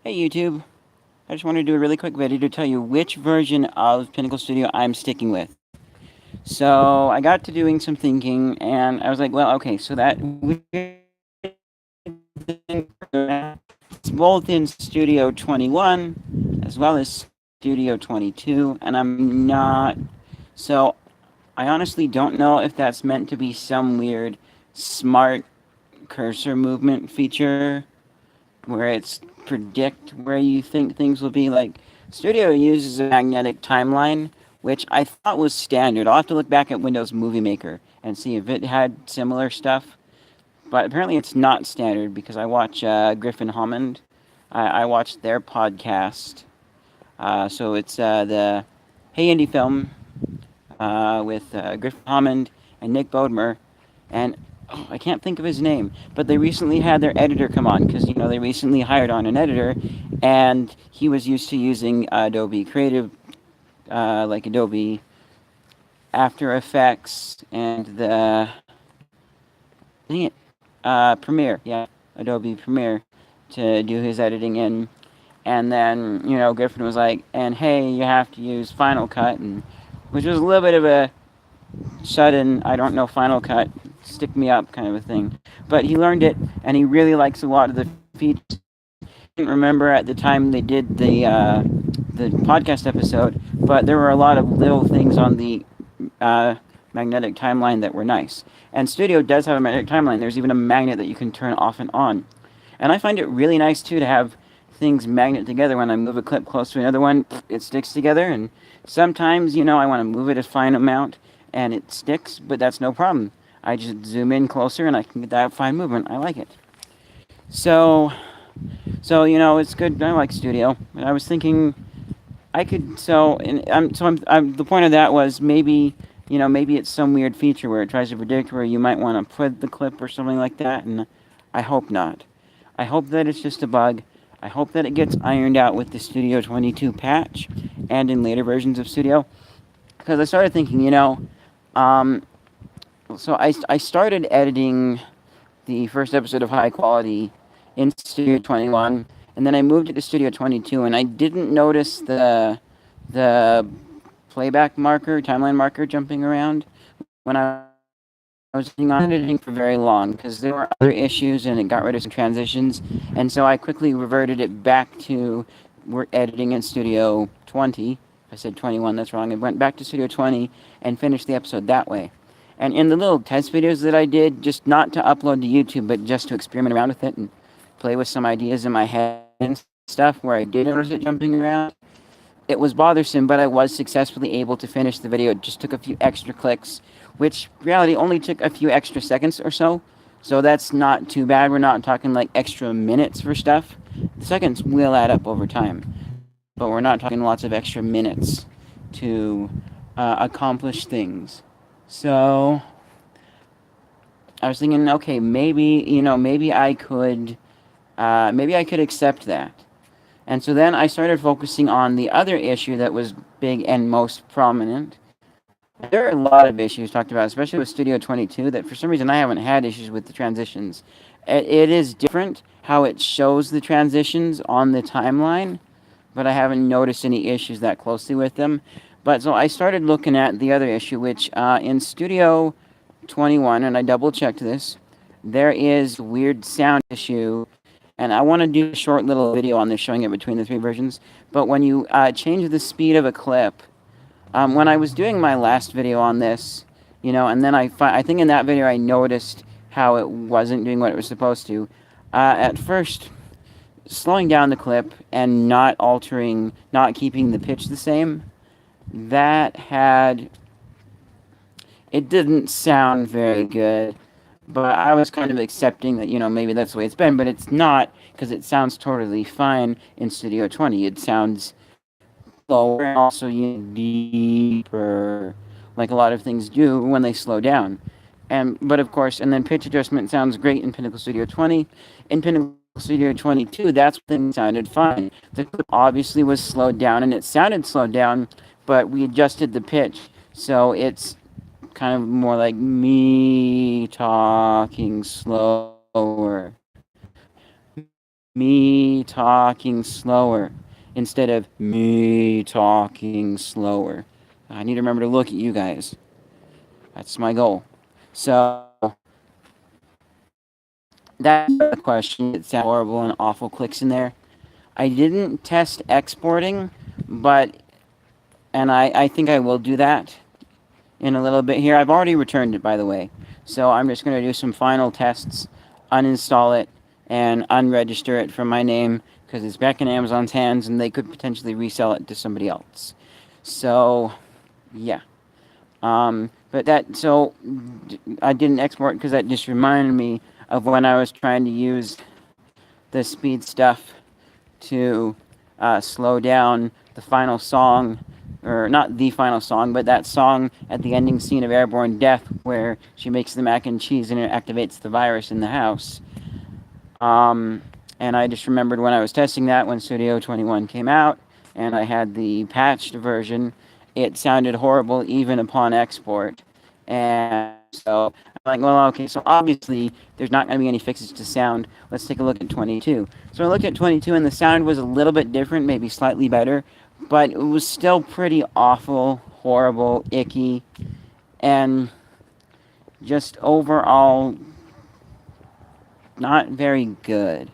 Hey YouTube, I just wanted to do a really quick video to tell you which version of Pinnacle Studio I'm sticking with. So I got to doing some thinking and I was like, well, okay, so that it's both in Studio 21 as well as Studio 22, and I'm not. So I honestly don't know if that's meant to be some weird smart cursor movement feature where it's predict where you think things will be. Like Studio uses a magnetic timeline, which I thought was standard. I'll have to look back at Windows Movie Maker and see if it had similar stuff. But apparently it's not standard because I watch Griffin Hammond. I watched their podcast. So it's the Hey Indie Film with Griffin Hammond and Nick Bodmer. And I can't think of his name, but they recently had their editor come on because they recently hired on an editor, and he was used to using Adobe Creative, like Adobe After Effects and the dang it, Premiere, yeah, Adobe Premiere to do his editing in. And then Griffin was like, and hey, you have to use Final Cut, and which was a little bit of a sudden, I don't know Final Cut, stick me up kind of a thing. But he learned it, and he really likes a lot of the features. I didn't remember at the time they did the podcast episode, but there were a lot of little things on the magnetic timeline that were nice. And Studio does have a magnetic timeline. There's even a magnet that you can turn off and on. And I find it really nice too to have things magnet together. When I move a clip close to another one, it sticks together. And sometimes, I want to move it a fine amount and it sticks, but that's no problem. I just zoom in closer and I can get that fine movement. I like it. So, it's good. I like Studio. I was thinking I could. The point of that was maybe it's some weird feature where it tries to predict where you might want to put the clip or something like that, and I hope not. I hope that it's just a bug. I hope that it gets ironed out with the Studio 22 patch and in later versions of Studio. Because I started thinking, um, so I started editing the first episode of High Quality in Studio 21, and then I moved it to Studio 22, and I didn't notice the playback marker, timeline marker jumping around when I was editing on it. I was editing for very long because there were other issues and it got rid of some transitions, and so I quickly reverted it back to we're editing in Studio 20. I said 21, that's wrong. I went back to Studio 20 and finished the episode that way. And in the little test videos that I did, just not to upload to YouTube, but just to experiment around with it and play with some ideas in my head and stuff where I did notice it jumping around, it was bothersome, but I was successfully able to finish the video. It just took a few extra clicks, which in reality only took a few extra seconds or so. So that's not too bad. We're not talking like extra minutes for stuff. The seconds will add up over time, but we're not talking lots of extra minutes to accomplish things. So I was thinking, okay, maybe I could accept that. And so then I started focusing on the other issue that was big and most prominent. There are a lot of issues talked about, especially with Studio 22, that for some reason I haven't had issues with the transitions. It is different how it shows the transitions on the timeline, but I haven't noticed any issues that closely with them. But so I started looking at the other issue, which in Studio 21, and I double checked this, there is weird sound issue, and I want to do a short little video on this showing it between the three versions. But when you change the speed of a clip, when I was doing my last video on this, and then I think in that video I noticed how it wasn't doing what it was supposed to. At first, slowing down the clip and not keeping the pitch the same, it didn't sound very good. But I was kind of accepting that, maybe that's the way it's been, but it's not, because it sounds totally fine in Studio 20. It sounds lower and also deeper, like a lot of things do when they slow down. But of course, and then pitch adjustment sounds great in Pinnacle Studio 20. In Pinnacle Studio 22, that's when things sounded fine. The clip obviously was slowed down, and it sounded slowed down, but we adjusted the pitch, so it's kind of more like me talking slower. me talking slower instead of me talking slower. I need to remember to look at you guys. That's my goal. So that's the question. It sounds horrible and awful clicks in there. I didn't test exporting, but and I think I will do that in a little bit here. I've already returned it, by the way. So I'm just going to do some final tests, uninstall it, and unregister it from my name because it's back in Amazon's hands and they could potentially resell it to somebody else. So, yeah. But that, so I didn't export because that just reminded me of when I was trying to use the speed stuff to slow down the final song, or not the final song, but that song at the ending scene of Airborne Death where she makes the mac and cheese and it activates the virus in the house. And I just remembered when I was testing that when Studio 21 came out and I had the patched version, it sounded horrible even upon export. And so I'm like, well, okay, so obviously there's not going to be any fixes to sound. Let's take a look at 22. So I looked at 22 and the sound was a little bit different, maybe slightly better, but it was still pretty awful, horrible, icky, and just overall not very good,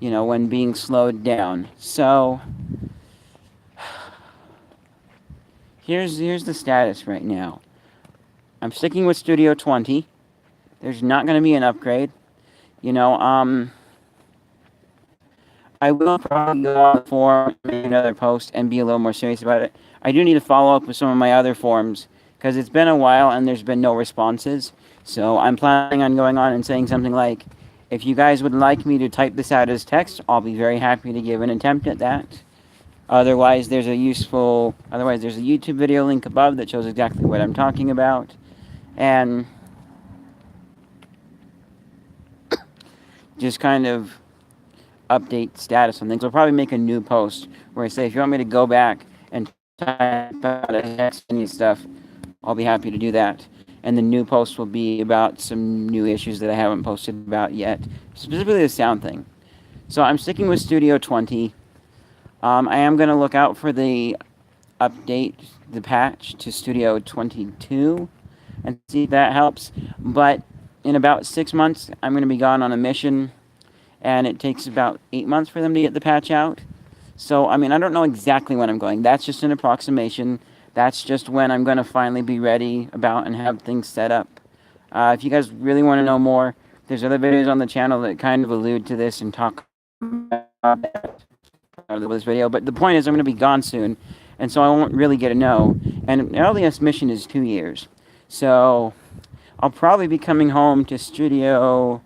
you know, when being slowed down. So here's the status right now. I'm sticking with Studio 20. There's not going to be an upgrade. You know, I will probably go on the forum, make another post, and be a little more serious about it. I do need to follow up with some of my other forums, because it's been a while and there's been no responses. So I'm planning on going on and saying something like, if you guys would like me to type this out as text, I'll be very happy to give an attempt at that. Otherwise, there's a YouTube video link above that shows exactly what I'm talking about. And just kind of update status on things. I'll probably make a new post where I say, if you want me to go back and type out a text and stuff, I'll be happy to do that. And the new post will be about some new issues that I haven't posted about yet, specifically the sound thing. So I'm sticking with Studio 20. I am going to look out for the update, the patch to Studio 22 and see if that helps. But in about 6 months, I'm going to be gone on a mission, and it takes about 8 months for them to get the patch out. So, I mean, I don't know exactly when I'm going. That's just an approximation. That's just when I'm going to finally be ready about and have things set up. If you guys really want to know more, there's other videos on the channel that kind of allude to this and talk about this video. But the point is, I'm going to be gone soon, and so I won't really get a know. And an LDS mission is 2 years. So I'll probably be coming home to Studio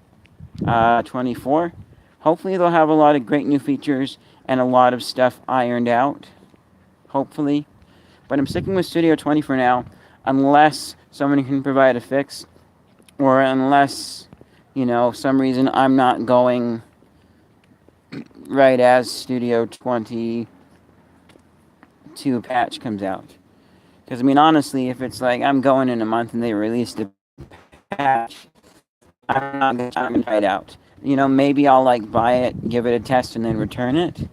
24. Hopefully they'll have a lot of great new features and a lot of stuff ironed out. Hopefully. But I'm sticking with Studio 20 for now, unless someone can provide a fix, or unless, you know, some reason I'm not going right as Studio 22 patch comes out. Because, I mean, honestly, if it's like I'm going in a month and they released a patch, I'm not going to try it out. You know, maybe I'll, like, buy it, give it a test, and then return it,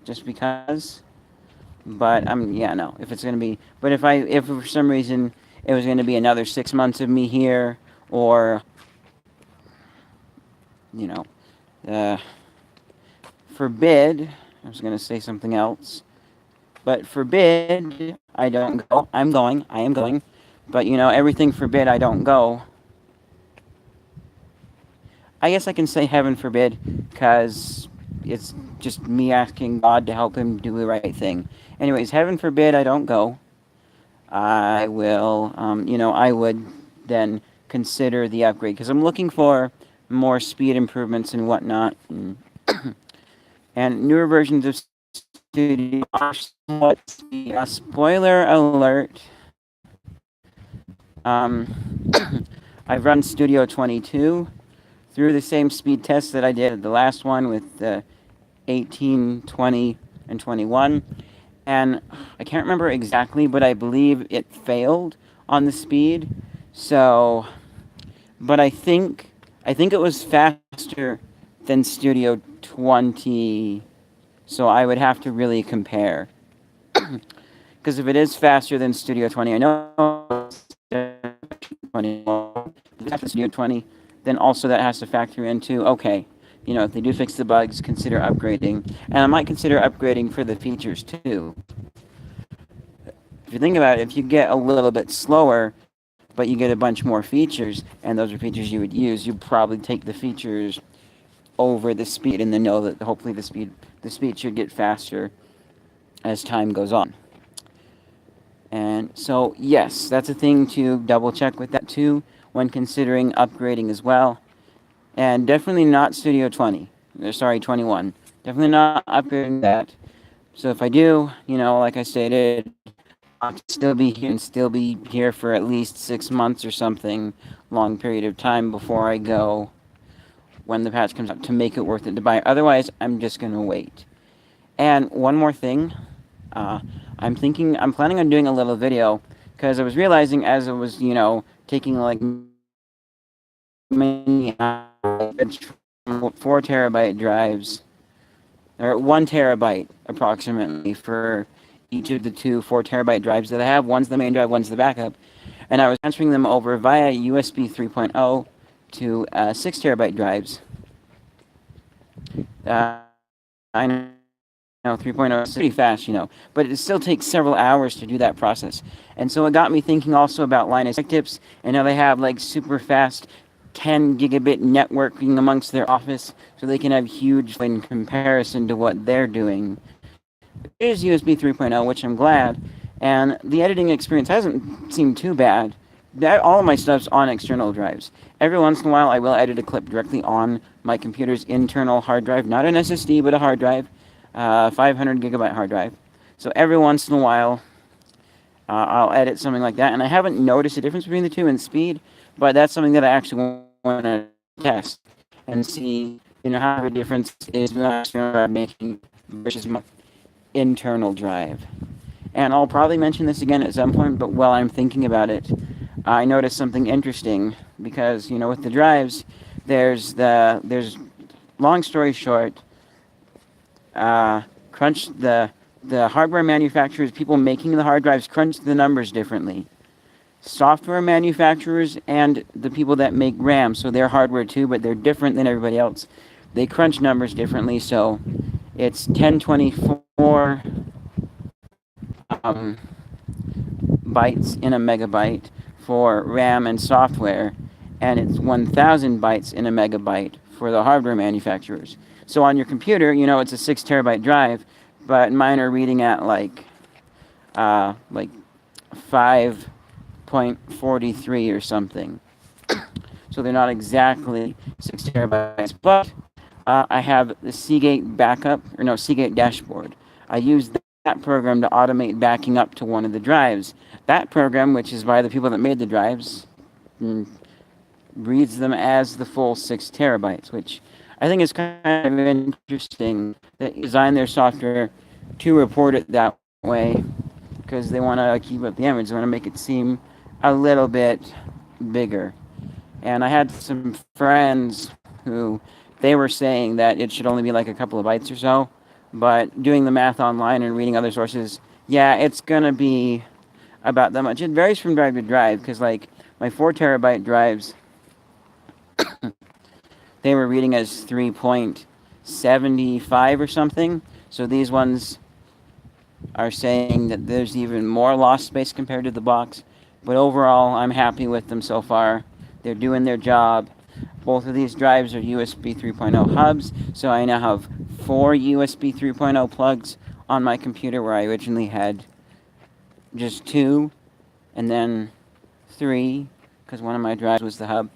just because. But, yeah, no, if it's going to be... But if for some reason it was going to be another 6 months of me here, or, you know, forbid... I was going to say something else. But forbid I don't go. I am going. But, you know, everything forbid I don't go. I guess I can say heaven forbid, because it's just me asking God to help him do the right thing. Anyways, heaven forbid I don't go. I will, you know, I would then consider the upgrade, because I'm looking for more speed improvements and whatnot. And newer versions of Studio are somewhat speedy. Spoiler alert. I've run Studio 22 through the same speed test that I did the last one with the 18, 20, and 21. And I can't remember exactly, but I believe it failed on the speed. But I think it was faster than Studio 20. So I would have to really compare. Because if it is faster than Studio 20, I know it's 20, Studio 20, then also that has to factor into, okay, if they do fix the bugs, consider upgrading. And I might consider upgrading for the features too. If you think about it, if you get a little bit slower, but you get a bunch more features, and those are features you would use, you'd probably take the features over the speed, and then know that hopefully the speed should get faster as time goes on. And so, yes, that's a thing to double check with that too when considering upgrading as well. And definitely not Studio 20. Sorry, 21. Definitely not upgrading that. So if I do, like I stated, I'll still be here for at least 6 months or something, long period of time before I go when the patch comes out to make it worth it to buy. Otherwise, I'm just going to wait. And one more thing, I'm planning on doing a little video, because I was realizing as I was, taking like many 4 terabyte drives, or 1 terabyte approximately for each of the 2 4 terabyte drives that I have. One's the main drive, one's the backup. And I was transferring them over via USB 3.0 to 6 terabyte drives. I know 3.0 is pretty fast, but it still takes several hours to do that process. And so it got me thinking also about Linus Tech Tips, and now they have like super fast 10 gigabit networking amongst their office, so they can have huge in comparison to what they're doing. It is USB 3.0, which I'm glad, and the editing experience hasn't seemed too bad. All of my stuff's on external drives. Every once in a while, I will edit a clip directly on my computer's internal hard drive, not an SSD, but a hard drive, 500 gigabyte hard drive. So every once in a while, I'll edit something like that, and I haven't noticed a difference between the two in speed, but that's something that I actually want to test and see, how the difference is making versus my internal drive. And I'll probably mention this again at some point, but while I'm thinking about it, I noticed something interesting, because, with the drives, there's long story short, the hardware manufacturers, people making the hard drives, crunch the numbers differently. Software manufacturers and the people that make RAM, so they're hardware too, but they're different than everybody else. They crunch numbers differently, so it's 1024 bytes in a megabyte for RAM and software, and it's 1000 bytes in a megabyte for the hardware manufacturers. So on your computer, it's a 6 terabyte drive, but mine are reading at like 5.43 or something. So they're not exactly 6 terabytes, but I have the Seagate Seagate dashboard. I use that program to automate backing up to one of the drives. That program, which is by the people that made the drives, reads them as the full 6 terabytes, which I think is kind of interesting. They designed their software to report it that way, because they want to keep up the image. They want to make it seem a little bit bigger. And I had some friends who they were saying that it should only be like a couple of bytes or so, but doing the math online and reading other sources, yeah, it's going to be about that much. It varies from drive to drive, because like my 4 terabyte drives, they were reading as 3.75 or something. So these ones are saying that there's even more lost space compared to the box. But overall, I'm happy with them so far. They're doing their job. Both of these drives are USB 3.0 hubs, so I now have 4 USB 3.0 plugs on my computer, where I originally had just 2, and then 3, because one of my drives was the hub.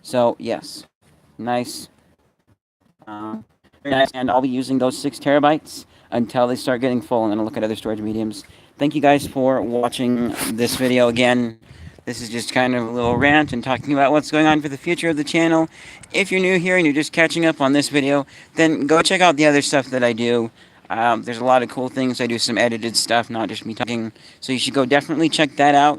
So, yes. Nice. Very nice. And I'll be using those 6 terabytes until they start getting full, and then I'll look at other storage mediums. Thank you guys for watching this video again. This is just kind of a little rant and talking about what's going on for the future of the channel. If you're new here and you're just catching up on this video, then go check out the other stuff that I do. There's a lot of cool things. I do some edited stuff, not just me talking. So you should go definitely check that out.